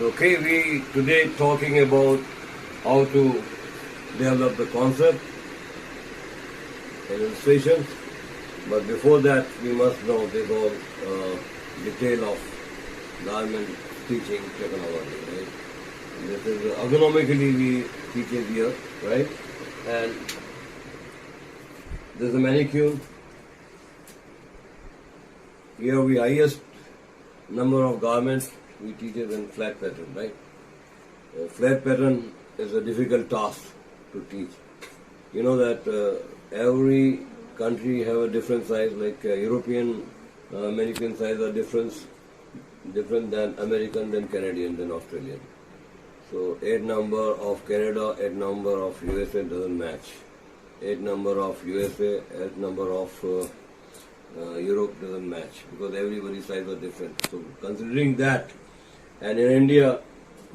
Okay, we today talking about how to develop the concept and illustrations. But before that, we must know this whole detail of garment stitching technology, right? This is ergonomically we teach it here, right? And this is a mannequin. Here we highest number of garments we teach it in flat pattern, right? Flat pattern is a difficult task to teach. You know that every country have a different size, like European mannequin size are different than American, than Canadian, than Australian. So 8 number of Canada, 8 number of USA doesn't match. 8 number of USA, 8 number of Europe doesn't match because everybody's size are different. So considering that, and in India,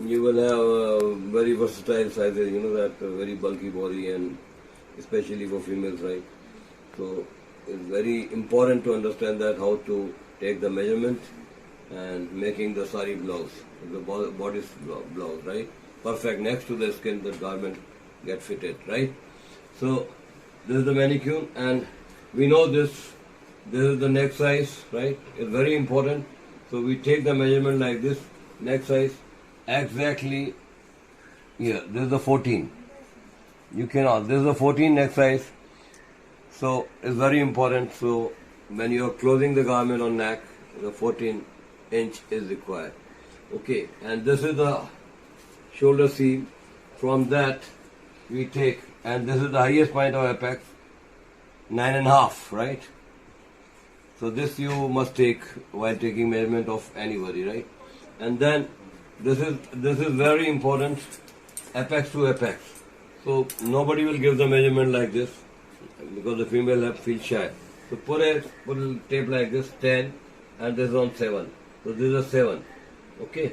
you will have very versatile sizes, you know that very bulky body and especially for females, right? So it's very important to understand that how to take the measurement and making the sari blouse, the bodice blouse, right? Perfect, next to the skin, the garment get fitted, right? So this is the mannequin, and we know this is the neck size, right? It's very important. So we take the measurement like this, neck size, exactly here. This is the 14. You cannot. This is the 14 neck size. So it's very important. So when you are closing the garment on neck, the 14 inch is required. Okay, and this is the shoulder seam. From that we take, and this is the highest point of apex, 9.5, right? So this you must take while taking measurement of anybody, right? And then this is very important, apex to apex. So nobody will give the measurement like this because the female feel shy. So put a tape like this, 10, and this is on 7. So this is a 7. Okay.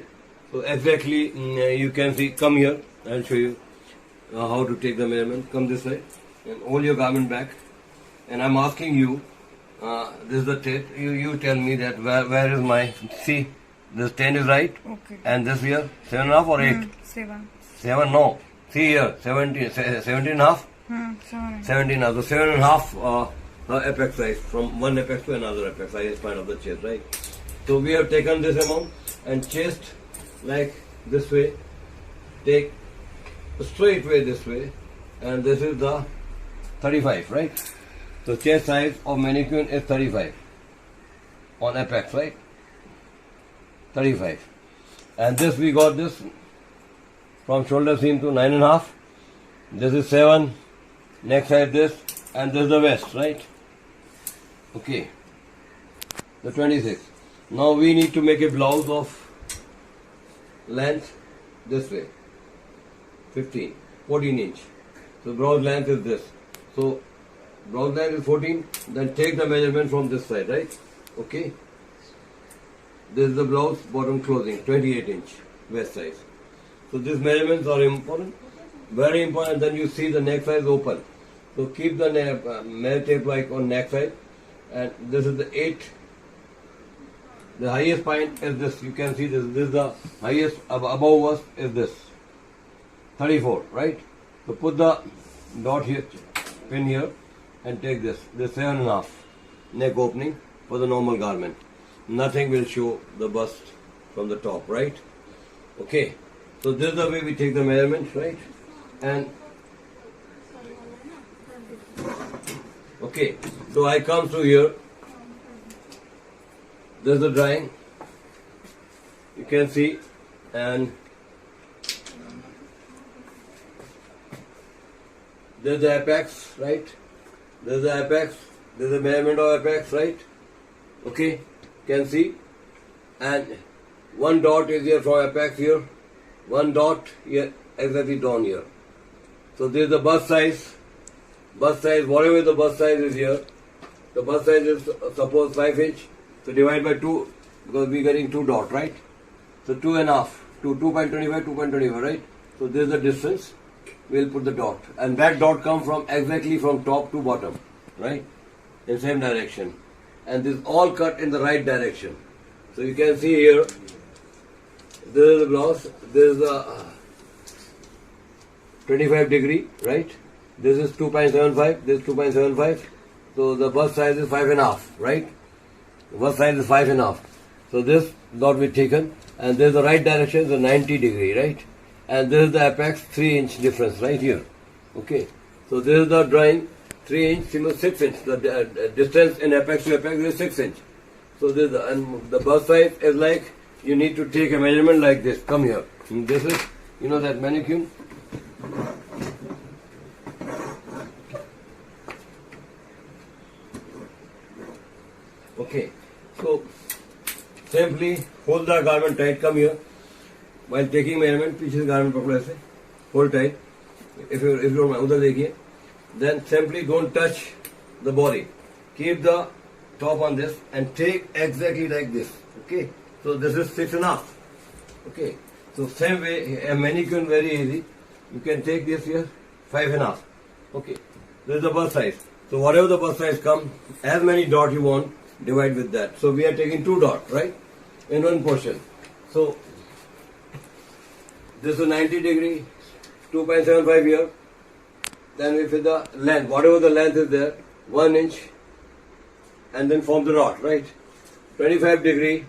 So exactly you can see. Come here. I'll show you how to take the measurement. Come this way and hold your garment back. And I'm asking you. This is the tape. You tell me that where is my, see, this 10 is right. Okay. And this here, 7.5 or 8? 7. 7, no. See here, 17.5? 7. 17.5. So 7.5 apex size, from one apex to another apex, highest point of the chest, right? So we have taken this amount and chest like this way, take straight way this way, and this is the 35, right? So chest size of mannequin is 35 on apex, right? 35. And this we got this from shoulder seam to 9.5. This is 7. Next side this, and this is the waist, right? Okay. The 26. Now we need to make a blouse of length this way. 14 inch. So blouse length is this. So blouse length is 14, then take the measurement from this side, right? Okay. This is the blouse bottom closing, 28 inch waist size. So these measurements are important, very important. Then you see the neck size open. So keep the measure tape like on neck side, and this is the 8. The highest point is this. You can see this. This is the highest above us is this. 34, right? So put the dot here, pin here, and take this 7.5 neck opening for the normal garment. Nothing will show the bust from the top, right? Okay. So this is the way we take the measurement, right? And okay. So I come through here. This is the drawing. You can see, and this is the apex, right? This is the apex. This is the measurement of apex, right? Okay, can see. And one dot is here from apex here. One dot here, exactly down here. So this is the bust size. Bust size, whatever the bust size is here. The bust size is suppose 5 inch. So divide by 2 because we are getting 2 dot, right? So 2.5 to 2.25, 2.25, right? So this is the distance. We'll put the dot, and that dot comes from exactly from top to bottom, right? In same direction, and this all cut in the right direction. So you can see here this is the blouse, this is the 25 degree, right? This is 2.75, this is 2.75. So the bust size is 5.5, right? The bust size is 5.5. So this dot we taken, and this is the right direction, the 90 degree, right? And this is the apex 3-inch difference right here. Okay. So this is the drawing 3-inch, 6 inch. The distance in apex to apex is 6 inch. So this and the bust size is like you need to take a measurement like this. Come here. And this is, you know, that mannequin. Okay. So simply hold the garment tight. Come here. While taking measurement, पीछे से garment पकड़ो ऐसे. Hold tight. If you don't mind, उधर देखिए. Then simply don't touch the body. Keep the top on this and take exactly like this. Okay. So this is 6.5. Okay. So same way, a mannequin very easy. You can take this here, 5.5. Okay. This is the bust size. So whatever the bust size comes, as many dots you want, divide with that. So we are taking 2 dots, right? In one portion. So this is 90 degree, 2.75 here. Then we fit the length, whatever the length is there, 1 inch, and then form the dot, right? 25 degree,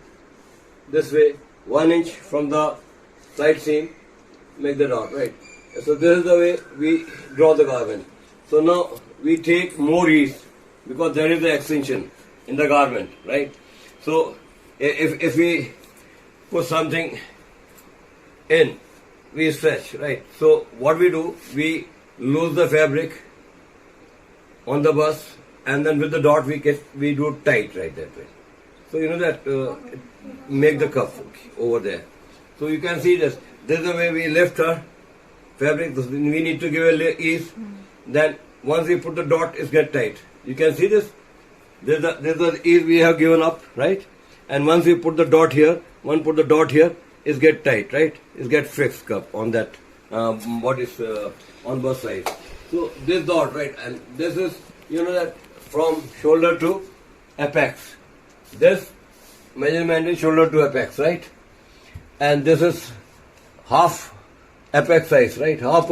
this way, 1 inch from the side seam, make the dot, right? So this is the way we draw the garment. So now we take more ease because there is the extension in the garment, right? So if we put something in, we stretch, right? So what we do, we lose the fabric on the bust, and then with the dot we do tight, right, that way. So you know that make the cuff over there. So you can see this. This is the way we lift her fabric. We need to give a ease. Then once we put the dot, it get tight. You can see this. This is the ease we have given up, right? And once we put the dot here, it get tight, right? It get fixed up on that. What is on both sides. So this dot, right, and this is, you know, that from shoulder to apex. This measurement is shoulder to apex, right? And this is half apex size, right? Half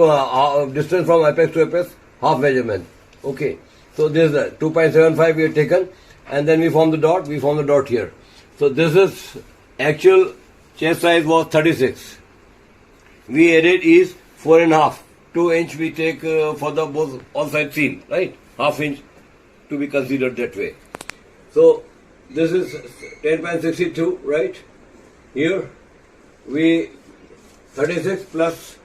distance from apex to apex, half measurement. Okay. So this is 2.75 we have taken, and then we form the dot. We form the dot here. So this is actual chest size was 36. We added is 4.5. 2 inch we take for the both all side seam, right? Half inch to be considered that way. So this is 10.62, right? Here we 36 plus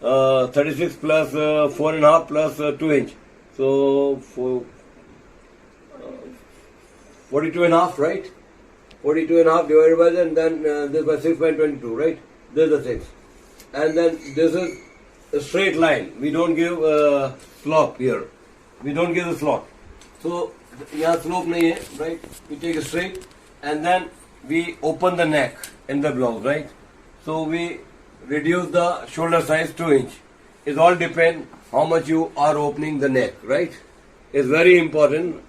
4.5 plus 2 inch. So 42.5, right? 42.5 divided by that, and then this by 6.22, right? This is the thing. And then this is a straight line. We don't give slope here. We don't give the slot. So here slope nahi hai, right? We take a straight, and then we open the neck in the blouse, right? So we reduce the shoulder size 2 inch. It all depends how much you are opening the neck, right? It's very important.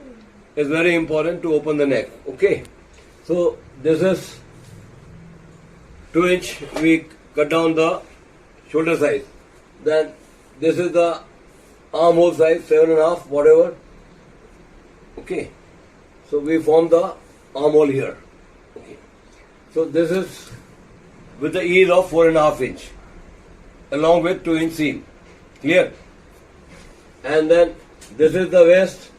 It's very important to open the neck. Okay. So this is 2 inch. We cut down the shoulder size. Then this is the armhole size, 7.5, whatever. Okay. So we form the armhole here. Okay. So this is with the ease of 4.5 inch, along with 2 inch seam. Clear? And then this is the waist.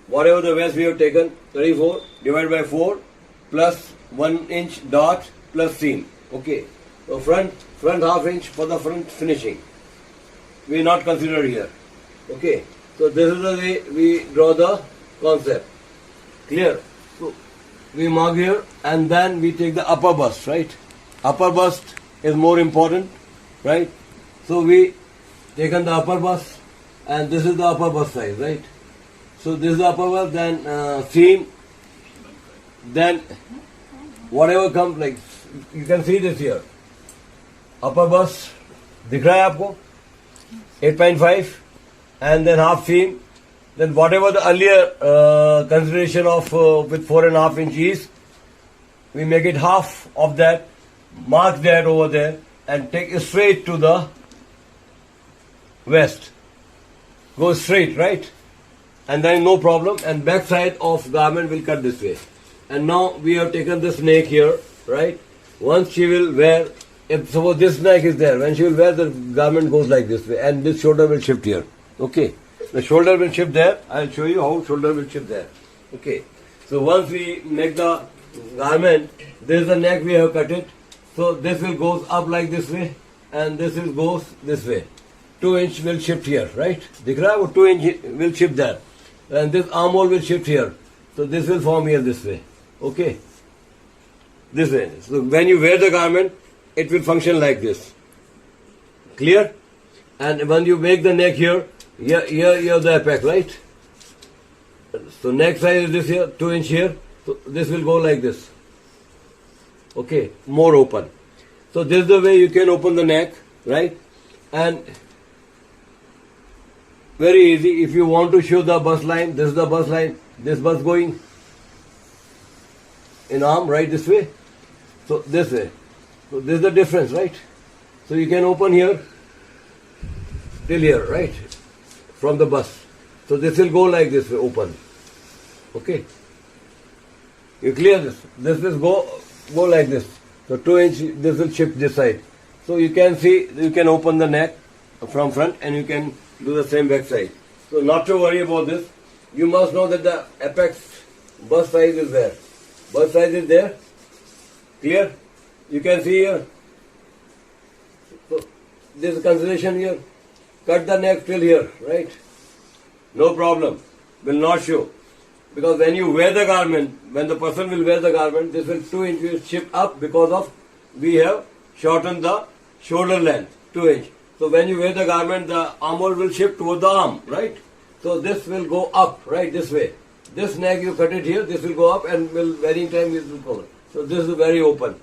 Whatever the waist we have taken, 34 divided by 4 plus 1 inch dot plus seam. Okay. So front half inch for the front finishing. We not considered here. Okay. So this is the way we draw the concept. Clear? So we mark here, and then we take the upper bust, right? Upper bust is more important, right? So we taken the upper bust, and this is the upper bust size, right? So this is the upper bust, then seam, then whatever comes, like you can see this here. Upper bust, दिख रहा है आपको? 8.5, and then half seam. Then whatever the earlier consideration of with 4.5 inch is, we make it half of that, mark that over there and take it straight to the west. Go straight, right? And then no problem. And back side of garment will cut this way. And now we have taken this neck here, right? Once she will wear, if suppose this neck is there, when she will wear, the garment goes like this way, and this shoulder will shift here. Okay, the shoulder will shift there. I'll show you how shoulder will shift there. Okay, so once we make the garment, this is the neck we have cut it. So this will goes up like this way, and this will goes this way. 2 inch will shift here, right? दिख रहा है वो 2 inch will shift there, and this armhole will shift here. So this will form here this way. Okay, this way. So when you wear the garment, it will function like this. Clear? And when you make the neck here, here you have the apex, right? So neck size is this here, 2 inch here. So this will go like this. Okay, more open. So this is the way you can open the neck, right? And very easy. If you want to show the bust line, this is the bust line. This bust going in arm, right, this way. So this way. So this is the difference, right? So you can open here till here, right? From the bust. So this will go like this way, open. Okay. You clear this? This will go like this. So 2 inch, this will shift this side. So you can see, you can open the neck from front and you can do the same back side. So not to worry about this. You must know that the apex bust size is there. Bust size is there. Clear? You can see here. So this consideration here. Cut the neck till here, right? No problem. Will not show. Because when you wear the garment, when the person will wear the garment, this will 2 inch will shift up because of we have shortened the shoulder length, 2 inch. So when you wear the garment, the armhole will shift toward the arm, right? So this will go up, right, this way. This neck you cut it here, this will go up and will varying time it will go. So this is very open.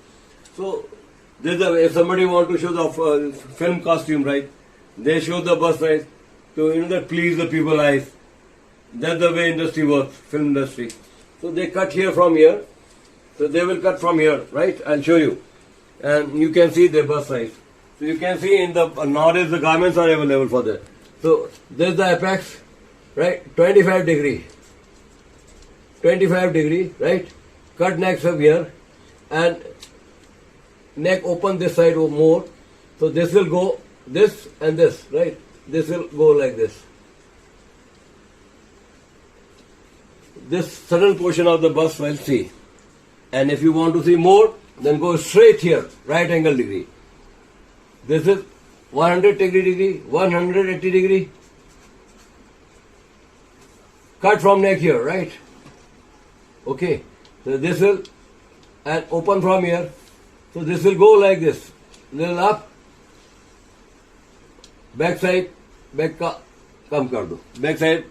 So this is the, if somebody want to show the film costume, right, they show the bust size to that please the people eyes. That's the way industry works, film industry. So they cut here from here. So they will cut from here, right? I'll show you. And you can see the bust size. So you can see in the nowadays the garments are available for that. So this is the apex, right? 25 degree. 25 degree, right? Cut neck from here and neck open this side more. So this will go this and this, right? This will go like this. This certain portion of the bust will see. And if you want to see more, then go straight here, right angle degree. This is 180 degree, 180 degree. Cut from neck here, right? Okay. So this will, and open from here. So this will go like this. Little up. Back side, back come kar do. Back side,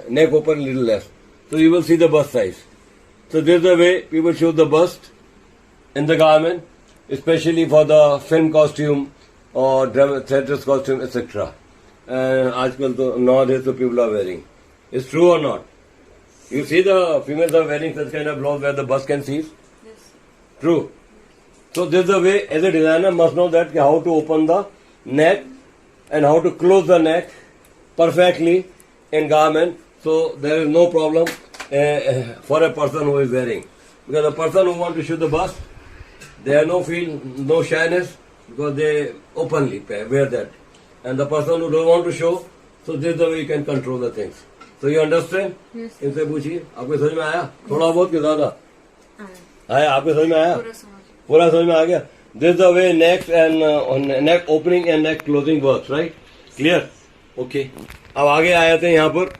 neck open little less. So you will see the bust size. So this is the way people show the bust in the garment, especially for the film costume or theater's costume, etc. And आजकल तो nowadays the people are wearing. It's true or not? You see the females are wearing such kind of blouse where the bust can see? Yes. True. So this is the way, as a designer must know that how to open the neck and how to close the neck perfectly in garment. So there is no problem for a person who is wearing. Because the person who want to show the bust, they have no feel, no shyness because they openly wear that. And the person who don't want to show, so this is the way you can control the things. So you understand? Yes. इनसे पूछिए, आपको समझ में आया? थोड़ा बहुत कि ज़्यादा? आया, आपको समझ में आया? पूरा समझ में आ गया? This is the way neck and neck opening and neck closing works, right? Clear? Okay. अब आगे आए थे यहाँ पर.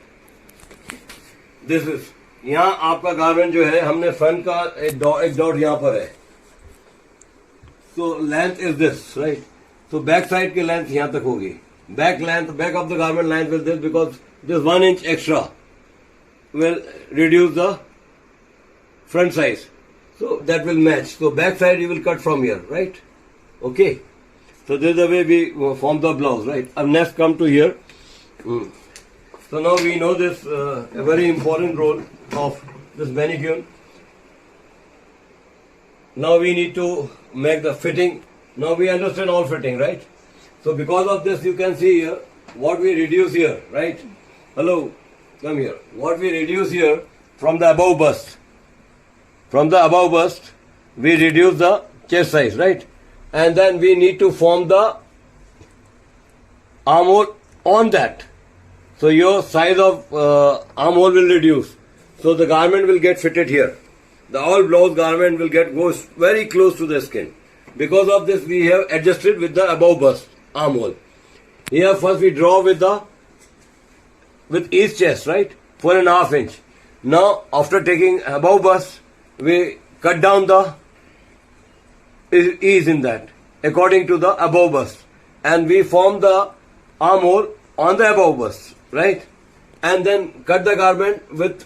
This is यहाँ आपका गारमेंट जो है हमने फ्रंट का एक डॉट यहाँ पर है. So length is this, right? So back side की length यहाँ तक होगी. Back length, back of the garment length will this because this 1 inch extra will reduce the front size. So that will match. So back side you will cut from here, right? Okay. So this is the way we form the blouse, right? And next come to here. So now we know this a very important role of this mannequin. now we need to make the fitting. Now we understand all fitting, right? So because of this, you can see here what we reduce here, right? Hello, come here. What we reduce here from the above bust. From the above bust, we reduce the chest size, right? And then we need to form the armhole on that. So your size of armhole will reduce. So the garment will get fitted here. The all blouse garment will go very close to the skin. Because of this, we have adjusted with the above bust armhole. Here first we draw with each chest, right? 4.5 inch. Now after taking above bust, we cut down the ease in that according to the above bust, and we form the armhole on the above bust, right? And then cut the garment with,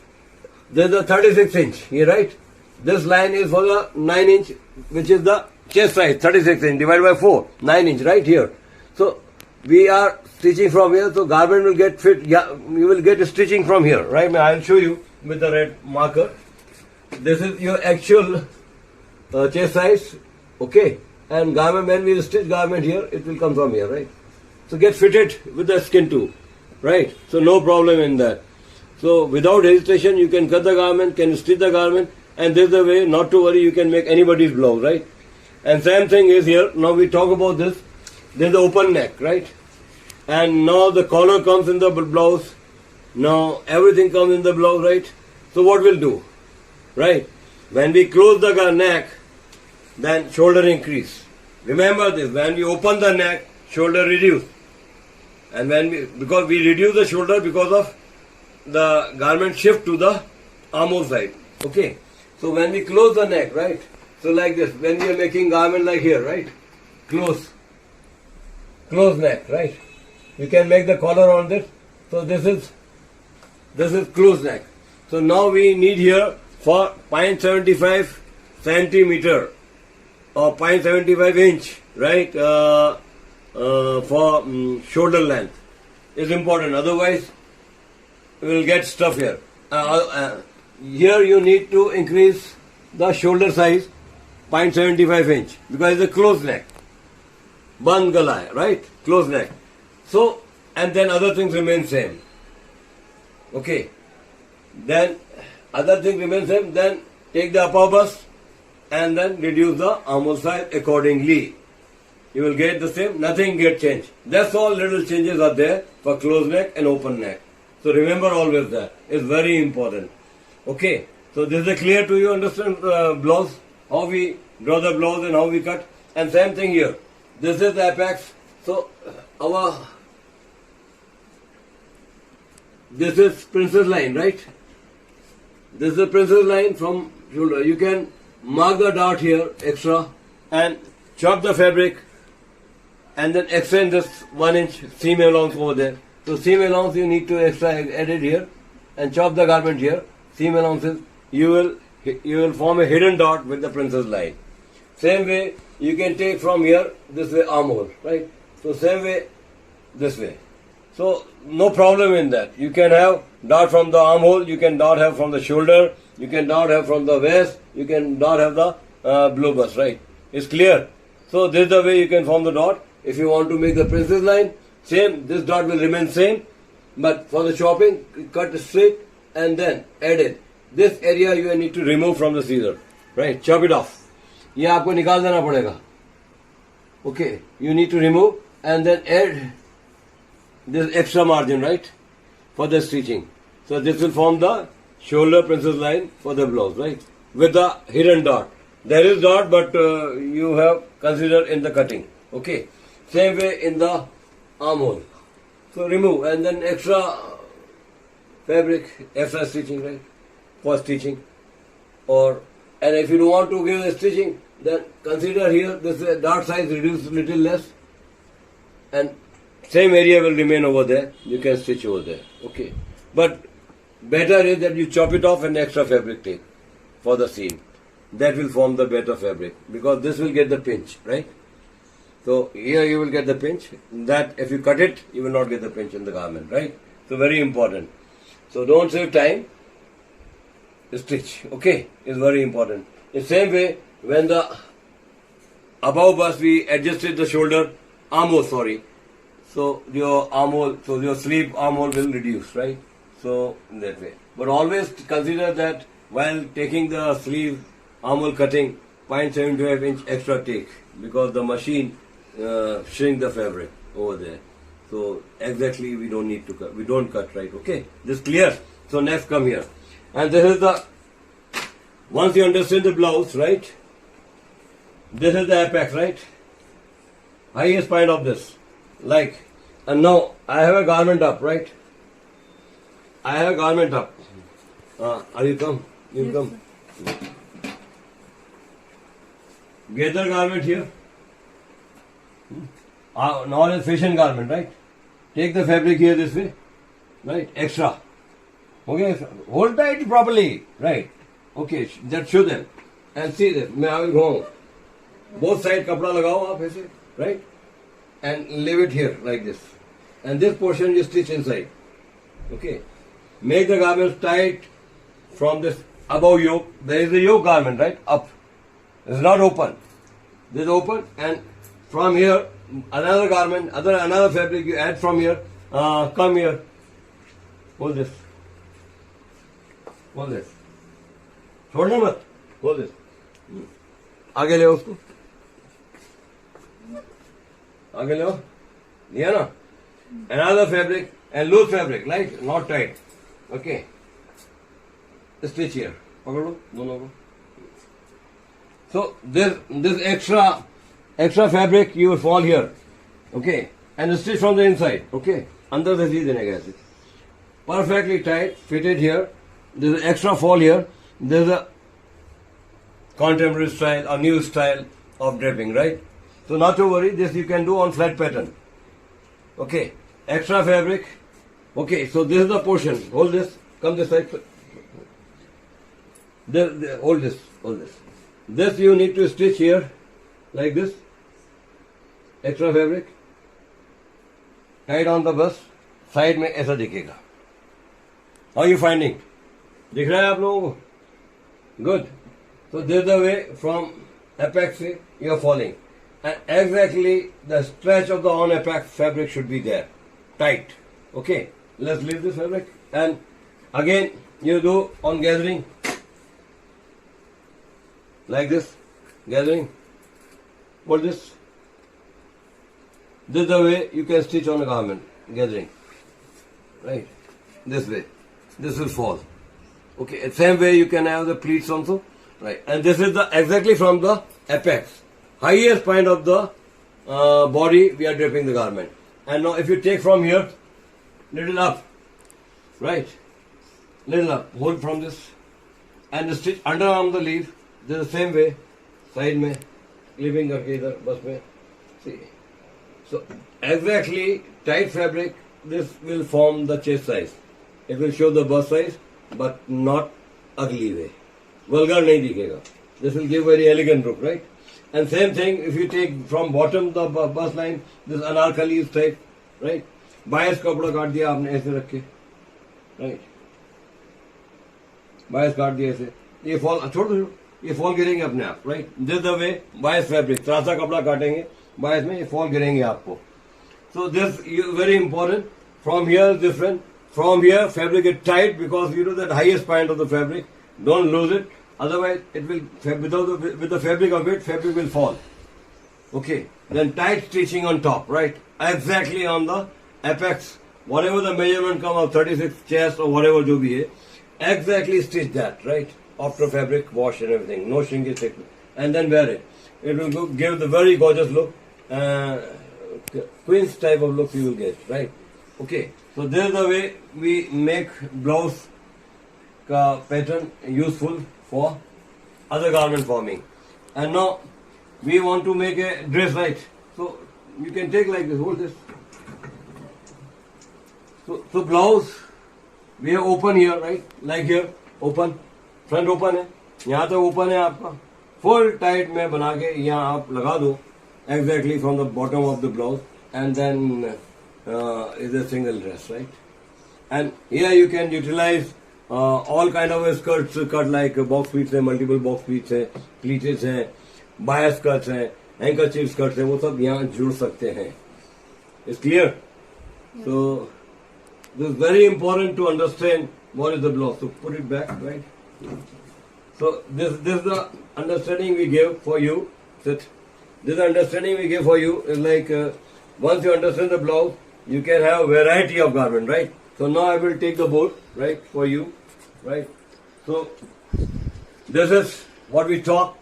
there's a 36 inch here, right? This line is for the 9 inch, which is the chest size, 36 inch divided by 4, 9 inch, right here. So we are stitching from here, so garment will get fit. Yeah, you will get stitching from here, right? I'll show you with the red marker. This is your actual chest size, okay? And garment, when we stitch garment here, it will come from here, right? So get fitted with the skin too, right? So no problem in that. So without hesitation, you can cut the garment, can stitch the garment, and this is the way, not to worry, you can make anybody's blouse, right? And same thing is here. Now we talk about this. There's the open neck, right? And now the collar comes in the blouse. Now everything comes in the blouse, right? So what we'll do, right? When we close the neck, then shoulder increase. Remember this, when we open the neck, shoulder reduce. And because we reduce the shoulder because of the garment shift to the armhole side, okay? So when we close the neck, right? So like this, when we are making garment like here, right? Close neck, right? You can make the collar on this. So this is close neck. So now we need here for 0.75 centimeter or 0.75 inch, right? For shoulder length is important. Otherwise, we will get stuff here. Here you need to increase the shoulder size 0.75 inch because it's a close neck. Band gala hai, right? Close neck. So, and then other things remain same. Okay. Then other things remain same. Then take the upper bust and then reduce the armhole size accordingly. You will get the same. Nothing get changed. That's all little changes are there for close neck and open neck. So remember always that. It's very important. Okay. So this is clear to you. Understand blouse? How we draw the blouse and how we cut. And same thing here. This is the apex. So this is princess line, right? This is the princess line from shoulder. You can mark the dot here extra and chop the fabric and then extend this 1 inch seam allowance over there. So seam allowance you need to extra add it here and chop the garment here. Seam allowances you will form a hidden dot with the princess line. Same way you can take from here this way armhole, right? So same way this way. So no problem in that. You can have dot from the armhole, you can dot have from the shoulder, you can dot have from the waist, you can dot have the blue bust, right? It's clear. So this is the way you can form the dot. If you want to make the princess line, same, this dot will remain same. But for the chopping, cut straight and then add it. This area you need to remove from the scissor, right? Chop it off. ये आपको निकाल देना पड़ेगा. Okay, you need to remove and then add this extra margin, right, for the stitching. So this will form the shoulder princess line for the blouse, right, with the hidden dot. There is dot, but you have considered in the cutting. Okay, same way in the armhole. So remove and then extra fabric, extra stitching, right, for stitching. And if you don't want to give the stitching, then consider here this dot size reduced little less, and same area will remain over there. You can stitch over there. Okay, but better is that you chop it off and extra fabric take for the seam. That will form the better fabric because this will get the pinch, right? So here you will get the pinch. That if you cut it, you will not get the pinch in the garment, right? So very important. So don't save time. Stitch, okay, is very important. The same way when the above bust we adjusted the shoulder armhole, sorry. So your armhole, so your sleeve armhole will reduce, right? So in that way. But always consider that while taking the sleeve armhole cutting, 0.75 inch extra take, because the machine shrink the fabric over there. So exactly we don't need to cut. We don't cut, right? Okay, this clear. So next come here, and this is the, once you understand the blouse, right? This is the apex, right? Highest point of this, like, and now I have a garment up, right? I have a garment up. Are you come? You Yes, come. Gather garment here. Now it's fashion garment, right? Take the fabric here this way, right? Extra. Okay, hold tight properly, right? Okay, just show them and see them. I will go. Both sides kapda lagao aap aise, right? And leave it here like this. And this portion you stitch inside. Okay. Make the garments tight from this above yoke. There is a yoke garment, right? Up. It's not open. This is open, and from here another garment, another fabric you add from here. Come here. Hold this. Hold this. छोड़ना मत. Hold this. आगे ले उसको. आगे ले. लिया ना? Another fabric and loose fabric, like not tight. Okay. Stitch here. पकड़ लो दोनों को. So this extra fabric you will fall here, okay, and stitch from the inside, okay. अंदर से सी देने का ऐसे. Perfectly tight, fitted here. There is extra fall here. There is a contemporary style or new style of draping, right? So not to worry. This you can do on flat pattern. Okay, extra fabric. Okay, so this is the portion. Hold this. Come this side. Hold this. Hold this. This you need to stitch here, like this. Extra fabric. Tight on the bust. Side में ऐसा दिखेगा. How are you finding? दिख रहा है आप लोगों को? Good. So this is the way from apex से you are falling. And exactly the stretch of the on apex fabric should be there. Tight. Okay. Let's leave this fabric. And again you do on gathering. Like this. Gathering. Hold this. This is the way you can stitch on a garment. Gathering. Right. This way. This will fall. Okay. Same way you can have the pleats also. Right. And this is the exactly from the apex. Highest point of the body we are draping the garment. And now if you take from here, little up. Right. Little up. Hold from this. And stitch underarm the leaf. This is the same way. Side में. Leaving करके इधर बस में. See. So exactly tight fabric. This will form the chest size. It will show the bust size, but not ugly way. Vulgar नहीं दिखेगा. This will give very elegant look, right? And same thing if you take from bottom the bust line, this anarkali is type, right? Bias कपड़ा काट दिया आपने ऐसे रख के, right? Bias काट दिया ऐसे. ये फॉल छोड़ दो, ये फॉल गिरेंगे अपने आप, right? This is the way bias fabric. त्रासा कपड़ा काटेंगे, bias में ये फॉल गिरेंगे आपको. So this is very important. From here different. From here fabric is tight because you know that highest point of the fabric. Don't lose it. Otherwise it will, with the fabric of it, fabric will fall. Okay. Then tight stitching on top, right? Exactly on the apex. Whatever the measurement come of 36 chest or whatever जो भी है, exactly stitch that, right? After fabric wash and everything. No shrinkage. And then wear it. It will give the very gorgeous look. Queen's type of look you will get, right? Okay. So this is the way we make blouse pattern useful for other garment forming. And now we want to make a dress, right? So you can take like this, hold this. So blouse we have open here, right? Like here, open, front open है, यहाँ तक open है आपका. Full tight में बना के यहाँ आप लगा दो exactly from the bottom of the blouse, and then is a single dress, right? And here you can utilize all kind of skirts cut like box pleats है, मल्टीपल बॉक्स प्लीट्स है, pleats हैं, bias skirts हैं, handkerchief skirts हैं, वो सब यहाँ जुड़ सकते हैं. It's clear? So this is very important to understand what is the blouse. So put it back, right? So this is the understanding we give for you. This understanding we give for you is like once you understand the blouse, you can have a variety of garment, right? So now I will take the board, right, for you, right? So this is what we talk.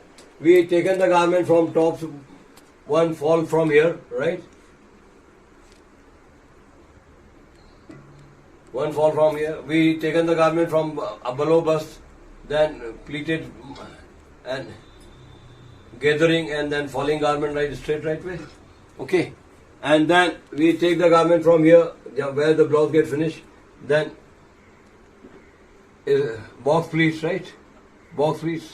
We taken the garment from top, one fall from here, right? One fall from here. We taken the garment from below bust, then pleated and gathering, and then falling garment right straight right way. Okay, and then we take the garment from here where the blouse get finished. Then box pleats, right? Box pleats,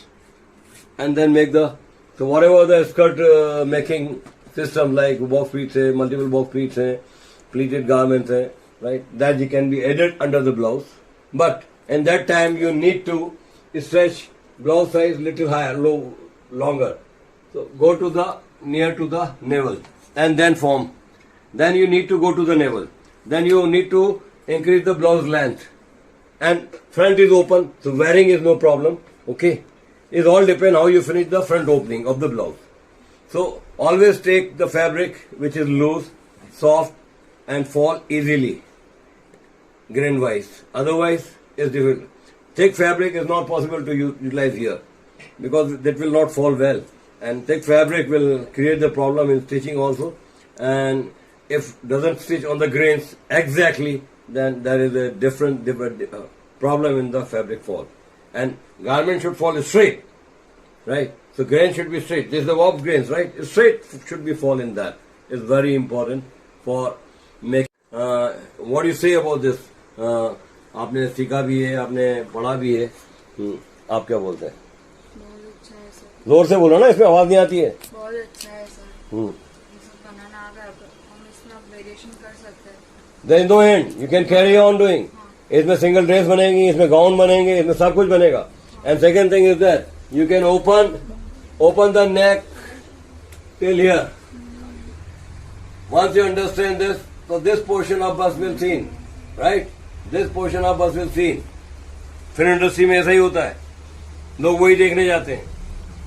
and then make the whatever the skirt making system like box pleats hai, multiple box pleats hai, pleated garments hai. Right, that you can be added under the blouse, but in that time you need to stretch blouse size little higher, longer. So go to the near to the navel and then form. Then you need to go to the navel. Then you need to increase the blouse length. And front is open, so wearing is no problem. Okay, it all depends how you finish the front opening of the blouse. So always take the fabric which is loose, soft, and fall easily, grain wise. Otherwise, it's difficult. Thick fabric is not possible to utilize here because that will not fall well. And thick fabric will create the problem in stitching also. And if doesn't stitch on the grains exactly, then there is a different problem in the fabric fall. And garment should fall straight, right? So grain should be straight. This is the box grains, right? Straight should be fall in that. It's very important for make what do you say about this? आपने सीखा भी है, आपने पढ़ा भी है. आप क्या बोलते हैं? बहुत अच्छा है सर. जोर से बोलो ना, इसमें आवाज नहीं आती है. बहुत अच्छा है सर. बनाना आ गया, हम इसमें वेरिएशन कर सकते हैं. There is no end. You can carry on doing. इसमें सिंगल ड्रेस बनेगी, इसमें गाउन बनेंगे, इसमें सब कुछ बनेगा. And second thing is that you can open the neck till here. Once you understand this, so this portion of bust will seen, right? This portion of bust will seen. Film industry में ऐसा ही होता है, लोग वही देखने जाते हैं.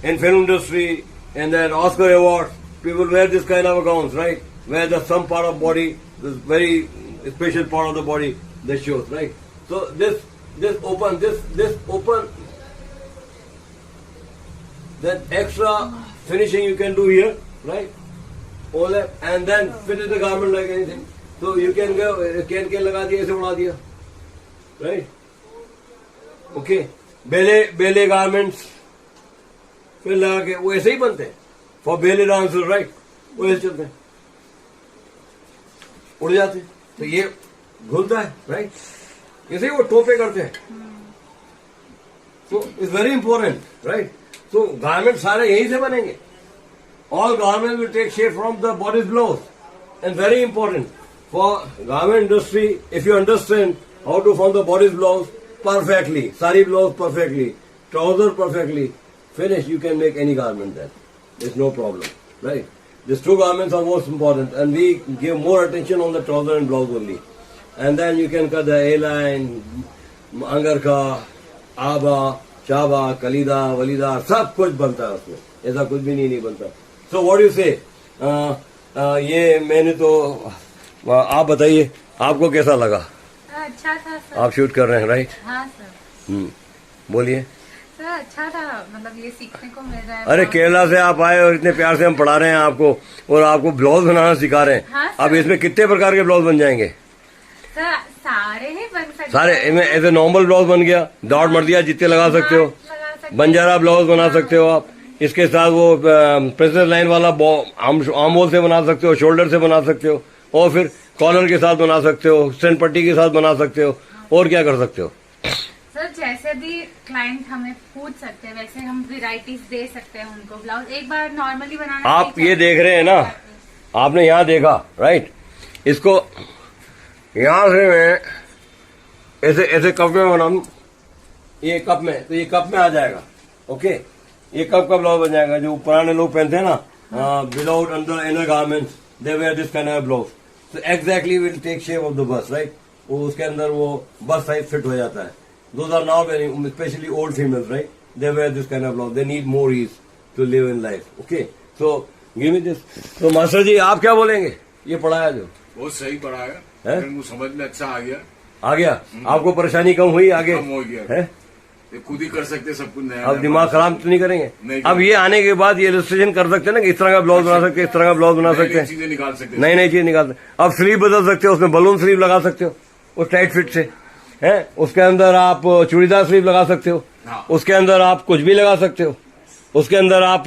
In film industry and then Oscar awards, people wear this kind of gowns, right? Where the some part of body, this very special part of the body, that shows, right? So this open, this open, then extra finishing you can do here, right? All that, and then finish the garment like anything. So you can go, can लगा दिया, ऐसे उड़ा दिया, right? Okay, बेले garments फिर लगा के वो ऐसे ही बनते हैं. For बेले dancers, right? वो ऐसे चलते हैं, उड़ जाते हैं. तो ये घुलता है, right? ऐसे ही वो टोपे करते हैं. So it's very important, right? So garments सारे यहीं से बनेंगे. All garments will take shape from the body's blouse. And very important for garment industry, if you understand how to form the body's blouse perfectly, Sari Blouse perfectly, trouser perfectly, finish, you can make any garment then. There's no problem, right? These two garments are most important, and we give more attention on the trouser and blouse only. And then you can cut the A-line, angarka, aba, chaba, kalida, walida, सब कुछ बनता है उसमें. ऐसा कुछ भी नहीं बनता. So what do you say? ये मैंने तो आप बताइए, आपको कैसा लगा? अच्छा था सर. आप शूट कर रहे हैं, राइट? हाँ सर. बोलिए. सर अच्छा था, मतलब ये सीखने को मिल रहा है. अरे केरला से आप आए और इतने प्यार से हम पढ़ा रहे हैं आपको, और आपको ब्लाउज बनाना सिखा रहे हैं. हाँ, अब इसमें कितने प्रकार के ब्लाउज बन जाएंगे? सर सारे ही बन सकते. सारे ऐसे नॉर्मल ब्लाउज बन गया, डॉट मर्दिया जितने लगा सकते हो, बंजारा ब्लाउज बना सकते हो आप. इसके साथ वो प्रेशर लाइन वाला आर्म होल से बना सकते हो, शोल्डर से बना सकते हो, और फिर कॉलर के साथ बना सकते हो, स्टैंड पट्टी के साथ बना सकते हो, और क्या कर सकते हो? सर जैसे भी क्लाइंट हमें पूछ सकते हैं वैसे हम वैरायटीज दे सकते हैं उनको. ब्लाउज एक बार नॉर्मली बनाना. आप ये देख रहे हैं ना, आपने यहाँ देखा, राइट? इसको यहाँ से मैं ऐसे ऐसे कपड़े में बनाऊं, ये कप में, तो ये कप में आ जाएगा। ओके, ये कप का ब्लाउज बन जाएगा। जो पुराने लोग पहनते हैं ना, without under inner garments they wear this kind of blouse, तो exactly will take shape of the bust, right. वो उसके अंदर वो बस साइज फिट हो जाता है। Those are now wearing, specially old females, right, they wear this kind of blouse, they need more ease to live in life. Okay, so give me this. तो master ji आप क्या बोलेंगे? ये पढ़ाया जो बहुत सही पढ़ाया है, मुझे समझ में अच्छा आ गया। आपको परेशानी कम हुई? आगे कम हो गया है, ये खुद ही कर सकते सब कुछ नया। अब दिमाग खराब तो नहीं करेंगे? नहीं, अब ये आने के बाद ये इलस्ट्रेशन कर सकते हैं ना कि इस तरह का ब्लाउज बना सकते हैं, इस तरह का ब्लाउज बना सकते हैं, चीजें निकाल सकते हैं, नई नई चीज निकाल सकते हैं। अब स्लीव बदल सकते हो, उसमें बलून स्लीव लगा सकते हो उस टाइट फिट से, है। उसके अंदर आप चूड़ीदार स्लीव लगा सकते हो, हाँ। उसके अंदर आप कुछ भी लगा सकते हो। उसके अंदर आप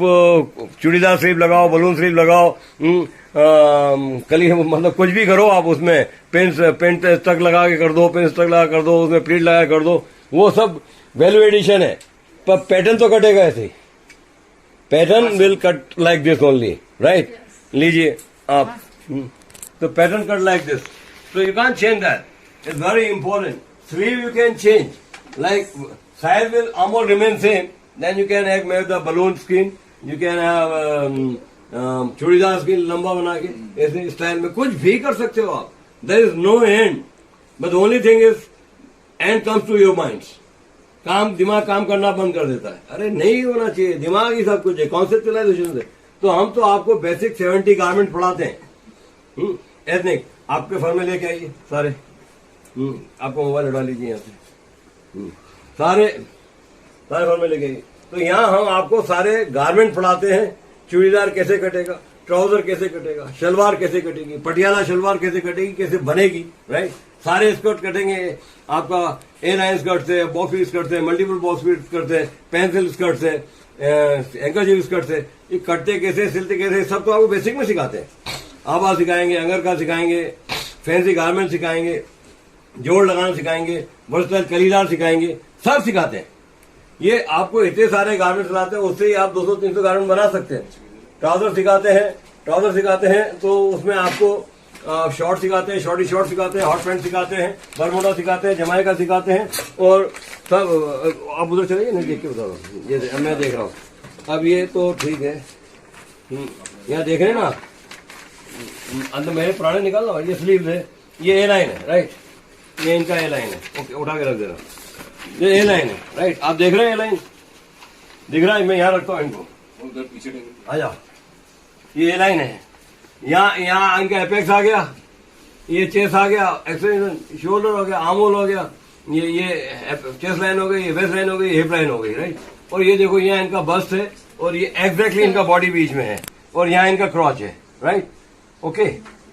चूड़ीदार स्लीव लगाओ, बलून स्लीव लगाओ, कली मतलब कुछ भी करो आप उसमें। पेंट तक लगा के कर दो, पेंट तक लगा कर दो, उसमें प्लीट लगा कर दो, वो सब वैल्यू एडिशन है। पर पैटर्न तो कटेगा ऐसे ही। Pattern will cut like this only, right. लीजिए आप, तो pattern cut like this, so you can't change that. It's very important. Sleeve you can change. Like size will almost remain same. Then you can make the balloon skin. You can have churidar skin लंबा बना के ऐसे style में कुछ भी कर सकते हो आप. There is no end. But the only thing is end comes to your minds. दिमाग काम करना बंद कर देता है. अरे नहीं होना चाहिए, दिमाग ही सब कुछ है, कॉन्सेप्चुअलाइजेशन से. तो हम तो आपको बेसिक 70 गारमेंट पढ़ाते हैं. एथनिक आपके फर्म में लेके आइए सारे. आपको मोबाइल हटा लीजिए यहाँ से. सारे फर्म में लेके आइए. तो यहाँ हम आपको सारे गारमेंट पढ़ाते हैं. चूड़ीदार कैसे कटेगा, ट्राउजर कैसे कटेगा, शलवार कैसे कटेगी, पटियाला शलवार कैसे कटेगी, कैसे बनेगी, राइट. सारे स्कर्ट कटेंगे आपका ए लाइन स्कर्ट से, बॉक्स पीस स्कर्ट से, मल्टीपल बॉक्स पीस स्कर्ट से, पेंसिल स्कर्ट से, एंकरचीफ स्कर्ट से. ये कटते कैसे, सिलते कैसे, सब तो आपको बेसिक में सिखाते हैं. आभा सिखाएंगे, अंगरका सिखाएंगे, फैंसी गारमेंट सिखाएंगे, जोड़ लगाना सिखाएंगे, वर्सटाइल कलीदार सिखाएंगे, सब सिखाते हैं. ये आपको इतने सारे गारमेंट सिखाते हैं, उससे ही आप 200-300 गारमेंट बना सकते हैं. ट्राउजर सिखाते हैं तो उसमें आपको शॉर्ट सिखाते हैं, शॉर्टी शॉर्ट सिखाते हैं, हॉट पैंट सिखाते हैं, बरमोडा सिखाते हैं, जमाइका सिखाते हैं. और सब आप उधर चलेंगे नहीं, देख के बता दो. ये मैं देख रहा हूँ. अब ये तो ठीक है, यहाँ देख रहे हैं ना, अंदर मेरे पुराने निकाल लो. ये स्लीव है, ये ए लाइन है, राइट. ये इनका ए लाइन है. ओके, उठा के रख दे रहा. ये ए लाइन है, राइट. आप देख रहे हैं ए लाइन दिख रहा है. मैं यहाँ रखता हूँ इनको, उधर पीछे आ जाओ. ये ए लाइन है. यहाँ इनका एपेक्स आ गया, ये चेस्ट आ गया, एक्सटेंशन शोल्डर हो गया, आर्म होल हो गया, ये चेस्ट लाइन हो गई, ये वेस्ट लाइन हो गई, हिप लाइन हो गई, राइट. और ये देखो यहाँ इनका बस्ट है, और ये एग्जैक्टली इनका बॉडी बीच में है, और यहाँ इनका क्रॉच है, राइट. ओके,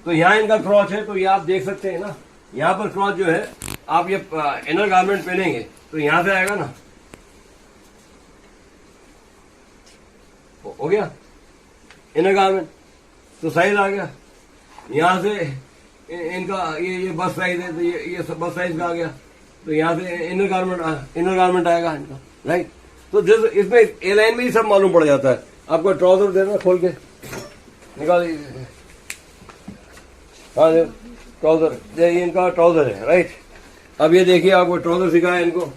तो यहाँ इनका क्रॉच है. तो ये आप देख सकते हैं ना, यहाँ पर क्रॉच जो है, आप ये इनर गारमेंट पहनेंगे तो यहाँ से आएगा ना. हो गया इनर गारमेंट, तो साइज आ गया. यहाँ से इनका ये बस साइज है, तो ये बस साइज का आ गया. तो यहाँ से इनर गारमेंट आएगा इनका, राइट. तो इसमें ए लाइन में ही सब मालूम पड़ जाता है. आपको ट्राउजर देना, खोल के निकाल. हाँ, ट्राउजर, ये इनका ट्राउजर है, राइट. अब ये देखिए, आपको ट्राउजर सिखाया इनको.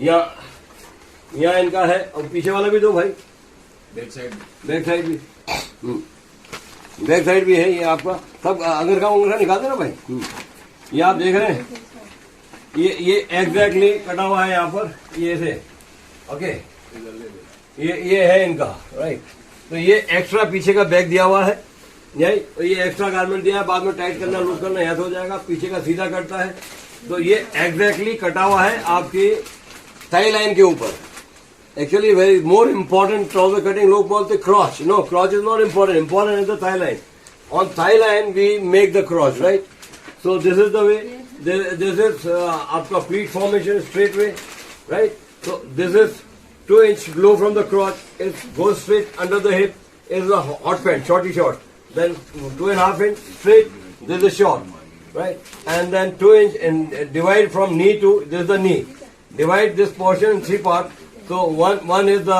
यहाँ इनका है, और पीछे वाला भी दो भाई, बैक साइड भी है. ये आपका सब अगर का निकाल दे ना भाई. ये आप देख रहे हैं, ये एग्जैक्टली कटा हुआ है यहाँ पर, ये से. ओके, ये है इनका, राइट. तो ये एक्स्ट्रा पीछे का बैग दिया हुआ है, यही. तो ये एक्स्ट्रा गारमेंट दिया है, बाद में टाइट करना, लूज करना यहाँ से हो जाएगा. पीछे का सीधा कटता है. तो ये एग्जैक्टली कटा हुआ है आपकी थाई लाइन के ऊपर. Actually very more important trouser cutting लोग बोलते crotch. No, crotch is not important. Important is the thigh line. On thigh line we make the crotch, right. So this is the way. This is आपका pleat formation straight way, right. So this is 2 inch below from the crotch. It goes straight under the hip. Is a hot pant, shorty short. Then 2.5 inch straight. This is short, right? And then 2 inch and divide from knee to this is the knee. Divide this portion in 3 parts. So one is the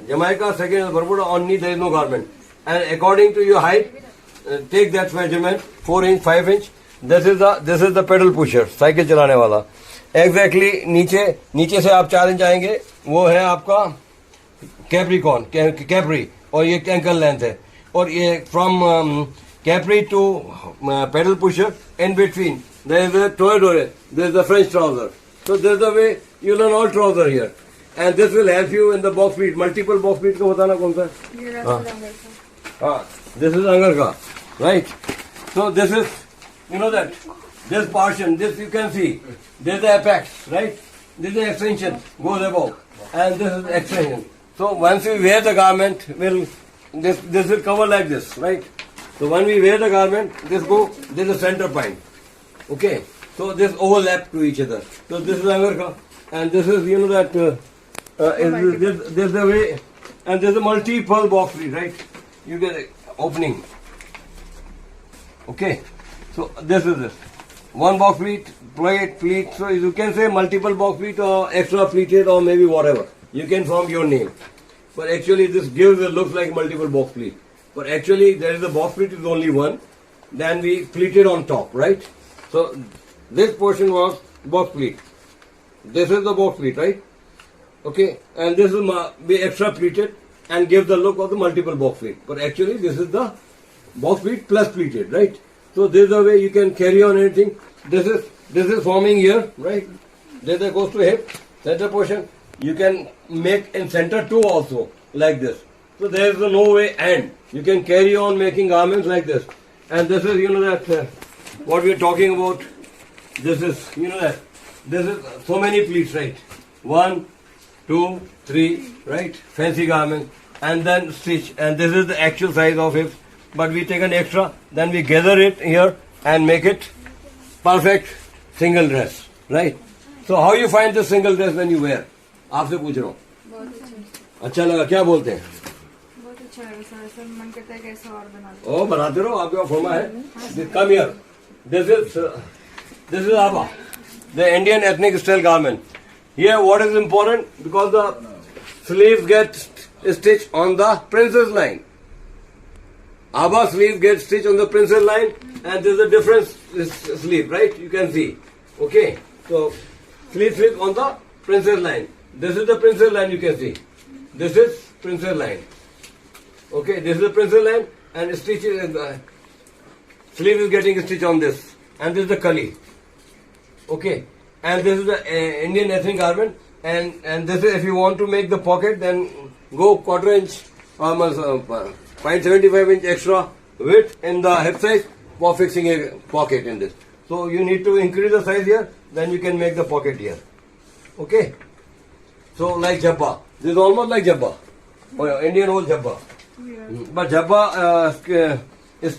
Jamaica, second is Bermuda. On knee there is no garment. And according to your height, take that measurement. 4 inch, 5 inch. This is the pedal pusher, cycle चलाने वाला. Exactly नीचे से आप 4 inch आएंगे, वो है आपका Capricorn Capri, और ये एंकल लेंथ है, और ये from capri to pedal pusher in between there is a toreador, there is a French trouser. So this is the way you learn all trouser here, and this will help you in the box pleat. Multiple box pleat को बताना कौन सा है? हाँ, this is अंगर का, right? So this is, you know that this portion, this you can see, this is the apex, right? This is the extension goes above, and this is the extension. So once we wear the garment, this will cover like this, right? So when we wear the garment, this is the center point, okay? So this overlap to each other. So this is Angarka, and this is, you know that this is the way, and there's a multiple box pleat, right? You get an opening. Okay. So this is this. One box pleat. So you can say multiple box pleat or extra pleated or maybe whatever. You can form your name. But actually this gives a look like multiple box pleat. But actually there is a box pleat is only one. Then we pleated on top, right? So this portion was box pleat. This is the box pleat, right? Okay, and this will be extra pleated and give the look of the multiple box pleat. But actually, this is the box pleat plus pleated, right? So this is the way you can carry on anything. This is forming here, right? This goes to hip, center portion. You can make in center too also like this. So there is no way end. You can carry on making garments like this. And this is, you know that what we are talking about. This is, you know that, this is so many pleats, right? 1, 2, 3, right? Fancy garment, and then stitch. And this is the actual size of it. But we take an extra, then we gather it here and make it perfect single dress, right? So how you find this single dress when you wear? आपसे पूछ रहा हूँ. अच्छा लगा, क्या बोलते हैं? बहुत अच्छा है सर, ऐसा मन करता है कि ऐसा और बना दो. ओ बनाते रहो, आपके पास फॉर्मा है. Come here. This is ABBA, the Indian ethnic style garment. Here what is important, because the sleeves get stitched on the princess line. ABBA sleeve gets stitched on the princess line, and there is a different sleeve, right? You can see. Okay, so sleeve on the princess line. This is the princess line, you can see. This is princess line. Okay, this is the princess line, and stitch sleeve is getting stitched on this, and this is the kali. Okay, and this is the Indian ethnic garment, and this is, if you want to make the pocket, then go 1/4 inch, 0.75 inch extra width in the hip size for fixing a pocket in this. So you need to increase the size here, then you can make the pocket here. Okay, so like jabba, this is almost like jabba, Indian old jabba. But jabba is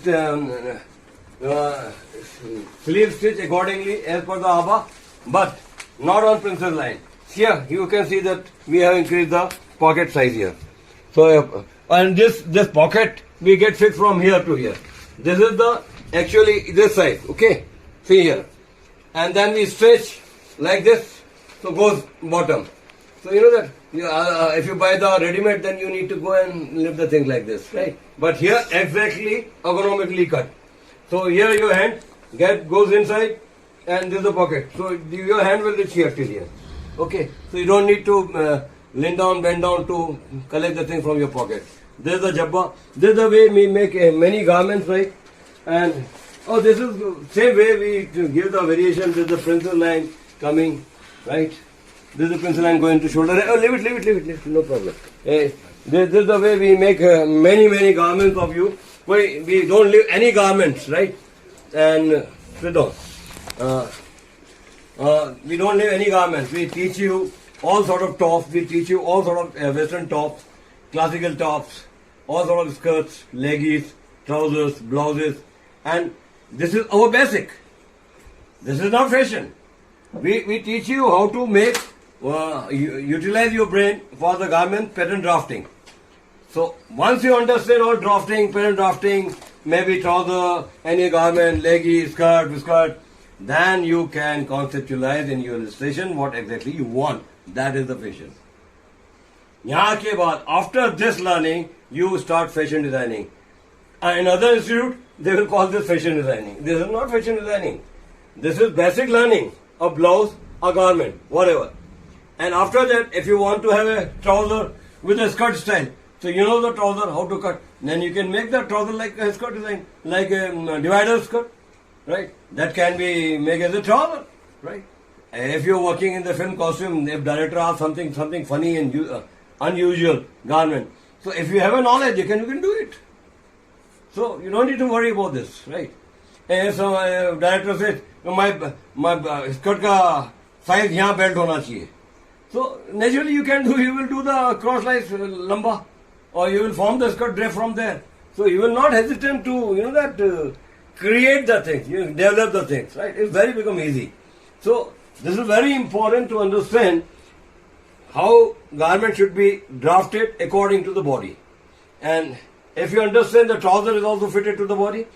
sleeve stitch accordingly as per the ABBA, but not on princess line. Here you can see that we have increased the pocket size here. So and this pocket we get fixed from here to here. This is the actually this size. Okay, see here, and then we stretch like this, so goes bottom. So you know that if you buy the ready-made, then you need to go and lift the thing like this, right? But here exactly ergonomically cut. So here your hand goes inside, and this is the pocket. So your hand will reach here till here. Okay, so you don't need to lean down, bend down to collect the thing from your pocket. This is the jabba. This is the way we make many garments, right? And this is the same way we give the variation. This is the princess line coming, right? This is the princess line going to shoulder. Oh, leave it, no problem. This is the way we make many garments of you. We don't leave any garments, right? And sit down. We don't leave any garments. We teach you all sort of tops. We teach you all sort of western tops, classical tops, all sort of skirts, leggies, trousers, blouses, and this is our basic. This is not fashion. We teach you how to make, utilize your brain for the garment pattern drafting. So once you understand all drafting, pattern drafting, maybe trouser, any garment, leggy, skirt, then you can conceptualize in your illustration what exactly you want. That is the fashion. यहाँ के बाद, after this learning, you start fashion designing. In other institute, they will call this fashion designing. This is not fashion designing. This is basic learning of blouse, a garment, whatever. And after that, if you want to have a trouser with a skirt style, so you know the trouser, how to cut. Then you can make the trouser like a skirt design, like a divider skirt, right? That can be made as a trouser, right? And if you're working in the film costume, if director asks something funny and unusual garment, so if you have a knowledge, you can do it. So you don't need to worry about this, right? And so director says, my skirt ka size यहाँ belt होना चाहिए. So naturally you will do the cross lines lamba, or you will form the skirt drape from there. So you will not hesitate to create the things, you develop the things, right? It's very become easy. So this is very important to understand how garment should be drafted according to the body. And if you understand the trouser is also fitted to the body,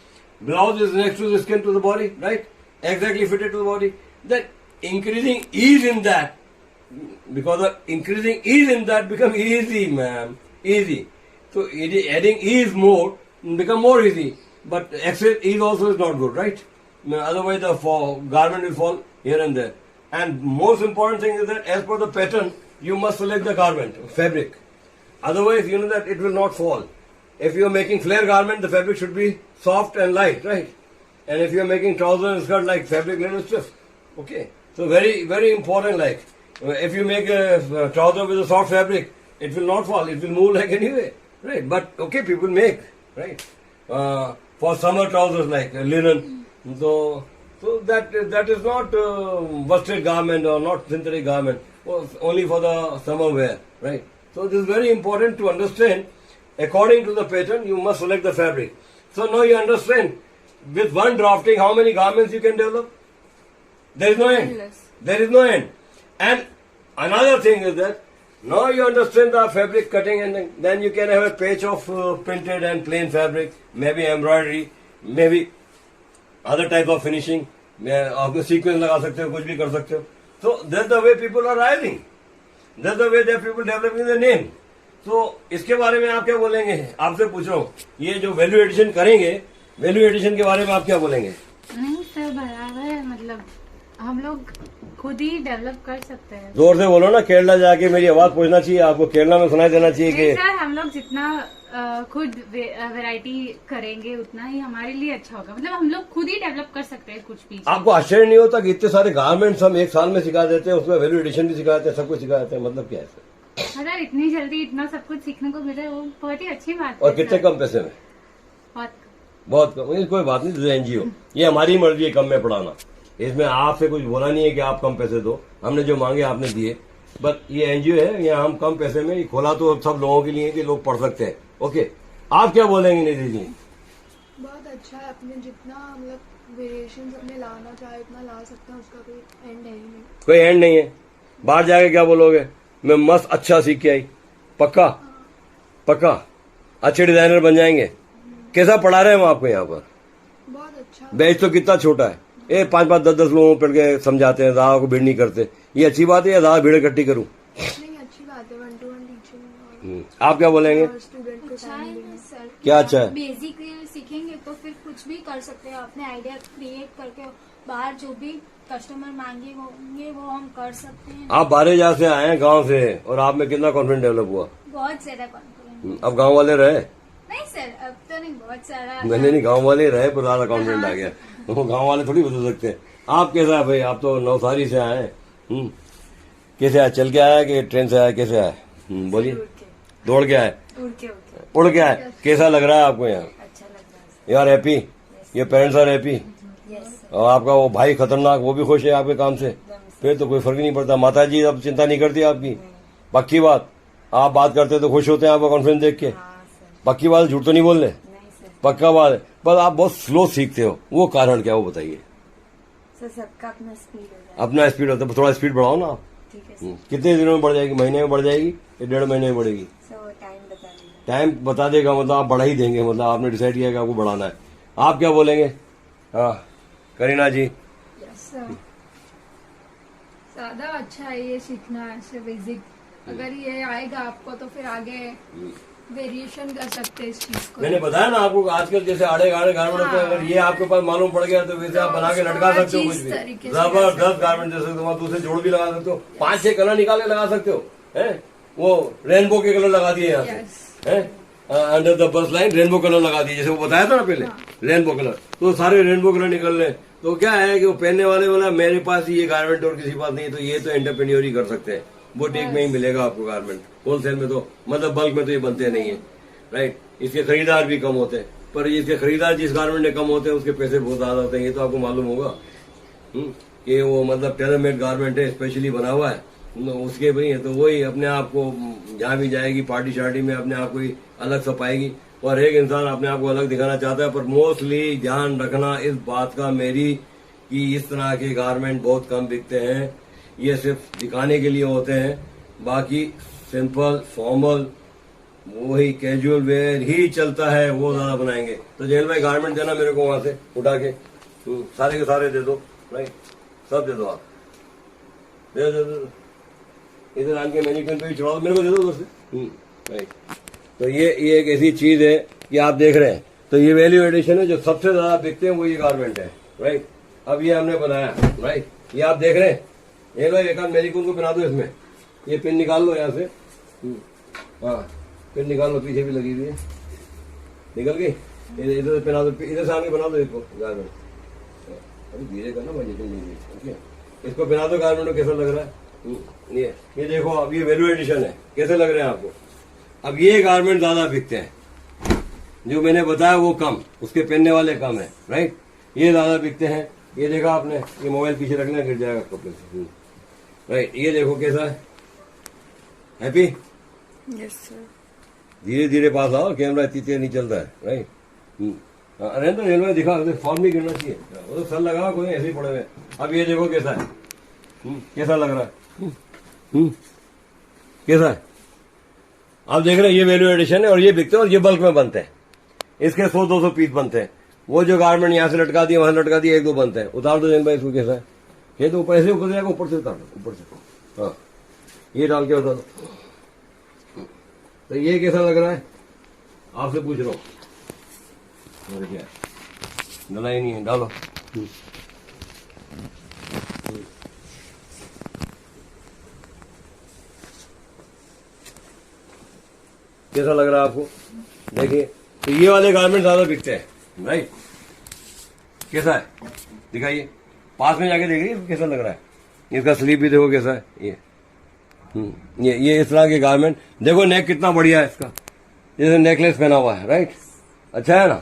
blouse is next to the skin to the body, right? Exactly fitted to the body. Then increasing ease in that, because of increasing ease in that become easy, ma'am. Easy. So adding ease more become more easy. But excess ease also is not good, right? Otherwise the garment will fall here and there. And most important thing is that as per the pattern, you must select the garment, fabric. Otherwise, that it will not fall. If you are making flare garment, the fabric should be soft and light, right? And if you are making trouser and skirt, like fabric little stiff. Okay. So very, very important, like if you make a trouser with a soft fabric, it will not fall. It will move like anyway, right? But okay, people make, right? For summer trousers like linen. So that is not worsted garment or not synthetic garment. Only for the summer wear, right? So this is very important to understand. According to the pattern, you must select the fabric. So now you understand, with one drafting, how many garments you can develop? There is no end. There is no end. And another thing is that, now you understand the fabric cutting, and then you can have a patch of printed and plain fabric, maybe embroidery, maybe other type of finishing. आप sequence लगा सकते हो, कुछ भी कर सकते हो. So that's the way people are rising. That's the way that people developing the name. So इसके बारे में आप क्या बोलेंगे? आपसे पूछ रहा हूँ, ये जो वैल्यू एडिशन करेंगे, वैल्यू एडिशन के बारे में आप क्या बोलेंगे? नहीं सर, बराबर है. मतलब हम लोग खुद ही डेवलप कर सकते हैं. जोर से बोलो ना, केरला जाके मेरी आवाज पहुंचना चाहिए आपको, केरला में सुनाई देना चाहिए कि सर हम लोग जितना खुद वैरायटी करेंगे उतना ही हमारे लिए अच्छा होगा. मतलब हम लोग खुद ही डेवलप कर सकते हैं कुछ भी. आपको आश्चर्य नहीं होता कि इतने सारे गारमेंट्स हम एक साल में सिखा देते हैं, उसमें वैल्यू एडिशन भी सिखाते हैं, सब कुछ सिखाते हैं? मतलब क्या है सर? अगर इतनी जल्दी इतना सब कुछ सीखने को मिले, वो बहुत ही अच्छी बात है. और कितने कम पैसे में? बहुत कम. कोई बात नहीं, एनजीओ, ये हमारी मर्जी है कम में पढ़ाना. इसमें आपसे कुछ बोला नहीं है कि आप कम पैसे दो. हमने जो मांगे आपने दिए. बट ये एनजीओ है, यहाँ हम कम पैसे में खोला तो सब लोगों के लिए कि लोग पढ़ सकते हैं. ओके, आप क्या बोलेंगे निधि जी? बहुत अच्छा है. अपने जितना मतलब वेरिएशन अपने लाना चाहे उतना ला सकते हैं, उसका कोई एंड है ही नहीं. कोई एंड नहीं है. बाहर जाके क्या बोलोगे? मैं मस्त अच्छा सीख के आई. पक्का? पक्का अच्छे डिजाइनर बन जाएंगे. कैसा पढ़ा रहे हैं हम आपको यहाँ पर? बहुत अच्छा. बैच तो कितना छोटा है. 5-5, 10-10 लोगों पढ़ के समझाते हैं, ज्यादा को भीड़ नहीं करते. ये अच्छी बात है या ज्यादा भीड़ इकट्ठी करूँ? नहीं, अच्छी बात है. 1-to-1 teaching. आप क्या बोलेंगे? स्टूडेंट को अच्छा टाइम है देना. सर. क्या अच्छा है? बेसिक सीखेंगे तो फिर कुछ भी कर सकते हैं. अपने आइडिया क्रिएट करके बाहर जो भी कस्टमर मांगेंगे वो हम कर सकते हैं. आप 12,000 से आए हैं गांव से, और आप में कितना कॉन्फिडेंस डेवलप हुआ? बहुत ज्यादा कॉन्फिडेंस. अब गांव वाले रहे? नहीं सर, अब तो नहीं. बहुत सारा नहीं, गांव वाले रहे पर ज्यादा कॉन्फिडेंट आ गया. तो गांव वाले थोड़ी बदल सकते हैं. आप कैसा है भाई? आप तो नवसारी से आए हैं. कैसे आए? चल के आया कि ट्रेन से आया? कैसे आए? बोलिए. दौड़ के आए? उड़ के आए? कैसा लग रहा है आपको यहाँ? अच्छा लग रहा है. You are happy? Your parents are happy? और आपका वो भाई खतरनाक, वो भी खुश है आपके काम से? फिर तो कोई फर्क नहीं पड़ता. माता जी अब चिंता नहीं करती आपकी? पक्की बात? आप बात करते तो खुश होते हैं आपका कॉन्फिडेंस देख के? पक्की बात, झूठ तो नहीं बोल रहे? पक्का बात है. बस आप बहुत स्लो सीखते हो, वो कारण क्या, वो बताइए. सबका अपना स्पीड होता है. अपना स्पीड होता है, थोड़ा स्पीड बढ़ाओ ना आप. ठीक है. कितने दिनों में बढ़ जाएगी? महीने में बढ़ जाएगी या 1.5 महीने में बढ़ेगी? टाइम बता देगा, मतलब आप बढ़ा ही देंगे. मतलब आपने डिसाइड किया कि आपको बढ़ाना है. आप क्या बोलेंगे? हाँ करीना जी. ज्यादा अच्छा है ये सीखना ऐसे बेसिक. अगर ये आएगा आपको तो फिर आगे वेरिएशन कर सकते हैं इस चीज को। मैंने बताया ना आपको, आजकल जैसे आड़े गाड़े गारमेंट होते हैं, अगर ये आपके पास मालूम पड़ गया तो वैसे आप बना के लटका सकते हो कुछ भी, जबरदस्त गारमेंट दे सकते हो। वहाँ दूसरे जोड़ भी लगा सकते हो, 5-6 कलर निकाल के लगा सकते हो, है वो रेनबो के कलर लगा दिए यहाँ से, है under the bus line rainbow colour लगा दिए, जैसे वो बताया था ना पहले, रेनबो कलर, तो सारे रेनबो कलर निकल रहे। तो क्या है कि वो पहनने वाले बोला मेरे पास ये गारमेंट और किसी पास नहीं, तो ये तो एंटरप्रेन्योर ही कर सकते हैं, बुटीक में ही मिलेगा आपको गारमेंट, होलसेल में तो मतलब बल्क में तो ये बनते नहीं है, राइट। इसके खरीदार भी कम होते हैं, पर इसके खरीदार जिस गारमेंट में कम होते हैं उसके पैसे बहुत ज्यादा होते हैं, ये तो आपको मालूम होगा कि वो मतलब टेलर मेड गारमेंट है, स्पेशली बना हुआ है उसके भी है, तो वही अपने आप को जहाँ भी जाएगी पार्टी शार्टी में अपने आप को ही अलग सपाएगी, और एक इंसान अपने आप को अलग दिखाना चाहता है। पर मोस्टली ध्यान रखना इस बात का मेरी कि इस तरह के गारमेंट बहुत कम बिकते हैं, ये सिर्फ दिखाने के लिए होते हैं, बाकी सिंपल फॉर्मल वही कैजुअल वेयर ही चलता है, वो ज्यादा बनाएंगे। तो जेल भाई गारमेंट देना मेरे को वहां से उठा के, सारे के सारे दे दो, राइट, सब दे दो आप, दे दो इधर आके मैनिक्विन पे भी चढ़ा दो, मेरे को दे दो दोस्त, राइट। तो ये एक ऐसी चीज है कि आप देख रहे हैं, तो ये वैल्यू एडिशन है, जो सबसे ज्यादा बिकते हैं वो ये गारमेंट है, राइट। अब ये हमने बनाया, राइट, ये आप देख रहे हैं, ये लो एक आध मैनिक्विन को बना दो, इसमें ये पिन निकाल लो यहाँ से, हाँ पिन निकाल लो, पीछे भी लगी हुई है, निकल गई, इधर से पहना दो, इधर से आगे बना दो इसको गारमेंट, अभी धीरे करना भाई, इसको पहना दो गारमेंट को, कैसा लग रहा है ये देखो, अब ये वैल्यू एडिशन है, कैसे लग रहे हैं आपको। अब ये गारमेंट ज्यादा बिकते हैं, जो मैंने बताया वो कम, उसके पहनने वाले कम है, राइट, ये ज्यादा बिकते हैं। ये देखा आपने, ये मोबाइल पीछे रखना गिर जाएगा कपड़े से, राइट। ये देखो कैसा है, हैप्पी, यस सर, धीरे धीरे पास आओ, कैमरा इतनी तेज नहीं चलता है, राइट। अरे तो रेलवे दिखा, फॉर्म नहीं गिरना चाहिए, वो तो सर लगा कोई ऐसे ही पड़े हुए। अब ये देखो कैसा है, कैसा लग रहा है, कैसा है, आप देख रहे हैं, ये वैल्यू एडिशन है, और ये बिकते हैं, और ये बल्क में बनते हैं, इसके 100-200 पीस बनते हैं। वो जो गारमेंट यहाँ से लटका दिए वहां लटका दिए, 1-2 बनते हैं। उतार दो जैन भाई इसको, कैसा है, ये तो ऊपर ऐसे ऊपर जाएगा, ऊपर से उतार दो, ऊपर से, हाँ ये डाल के उतार दो। तो ये कैसा लग रहा है, आपसे पूछ रहा हूँ, क्या डला ही नहीं है, डालो। कैसा लग रहा है आपको, देखिए। तो ये वाले गारमेंट ज्यादा बिकते हैं, राइट। कैसा है दिखाइए, पास में जाके देखिए कैसा लग रहा है, इसका स्लीव भी देखो कैसा है, ये इस तरह के गारमेंट देखो, नेक कितना बढ़िया है इसका, जैसे नेकलेस पहना हुआ है, राइट, अच्छा है ना,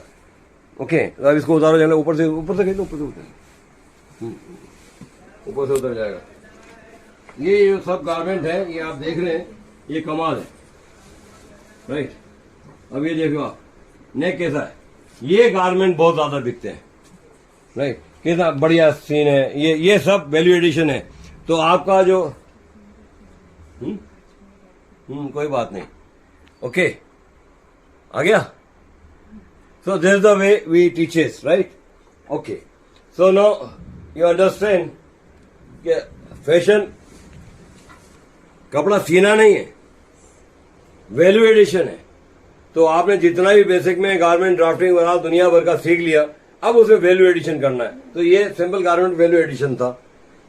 ओके। तो अब इसको उतारो, जाना ऊपर से खींच लो, ऊपर से उतर जाएगा। ये जो सब गारमेंट है, ये आप देख रहे हैं, ये कमाल है, राइट। अब ये देखो आप, नेक कैसा है, ये गारमेंट बहुत ज्यादा बिकते हैं, राइट, कितना बढ़िया सीन है, ये सब वैल्यू एडिशन है। तो आपका जो कोई बात नहीं, ओके, आ गया। So this is the way we teaches, right, okay. So now you understand कि फैशन कपड़ा सीना नहीं है, वैल्यू एडिशन है। तो आपने जितना भी बेसिक में गारमेंट ड्राफ्टिंग वगैरह दुनिया भर का सीख लिया, अब उसे वैल्यू एडिशन करना है। तो ये सिंपल गारमेंट वैल्यू एडिशन था।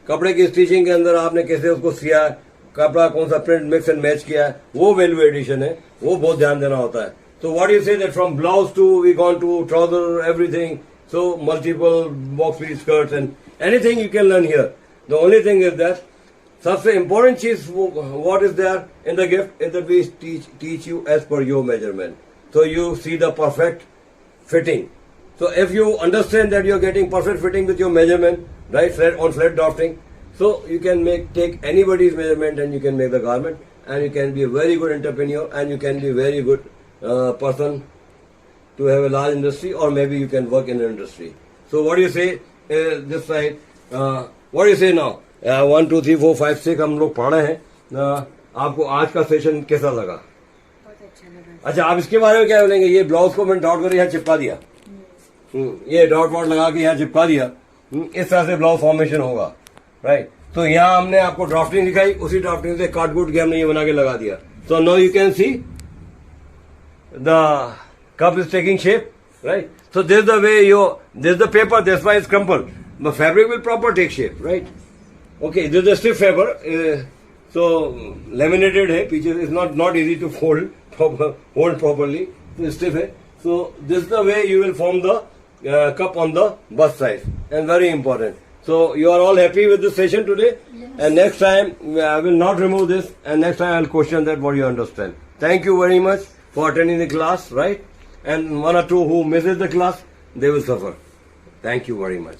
कपड़े की स्टिचिंग के अंदर आपने कैसे उसको सिया है, कपड़ा कौन सा प्रिंट मिक्स एंड मैच किया है, वो वैल्यू एडिशन है, वो बहुत ध्यान देना होता है। तो what you say that from blouse to we gone to trouser everything, so multiple box piece skirts and anything you can learn here. The only thing is that सबसे इम्पोर्टेंट चीज what is there in the gift is that we teach you as per your measurement, so you see the perfect fitting. So if you understand that you are getting perfect fitting with your measurement, right, on flat drafting, so you can take anybody's measurement and you can make the garment, and you can be a very good entrepreneur, and you can be a very good person to have a large industry, or maybe you can work in an industry. So what do you say this side, what do you say now? 1 2 3 4 5 6 हम लोग पढ़ रहे हैं। आपको आज का session कैसा लगा? अच्छा, आप इसके बारे में क्या बोलेंगे? ये ब्लाउज को मैंने डॉट कर यहाँ चिपका दिया, ये डॉट वॉट लगा के यहाँ चिपका दिया, इस तरह से ब्लाउज फॉर्मेशन होगा, राइट। तो यहाँ हमने आपको ड्राफ्टिंग दिखाई, उसी ड्राफ्टिंग से काट कूट के हमने ये बना के लगा दिया। सो now you can see the cup is taking shape, right? So this is the way this is the paper, that's why it's crumpled. The fabric will proper take shape, right? Okay, this is a stiff fabric. So laminated है, पीछे is not easy to hold properly. So it's stiff है. So this is the way you will form the cup on the bust size, and very important. So you are all happy with this session today, and next time I will not remove this, and next time I will question that what you understand. Thank you very much for attending the class, right? And one or two who misses the class, they will suffer. Thank you very much.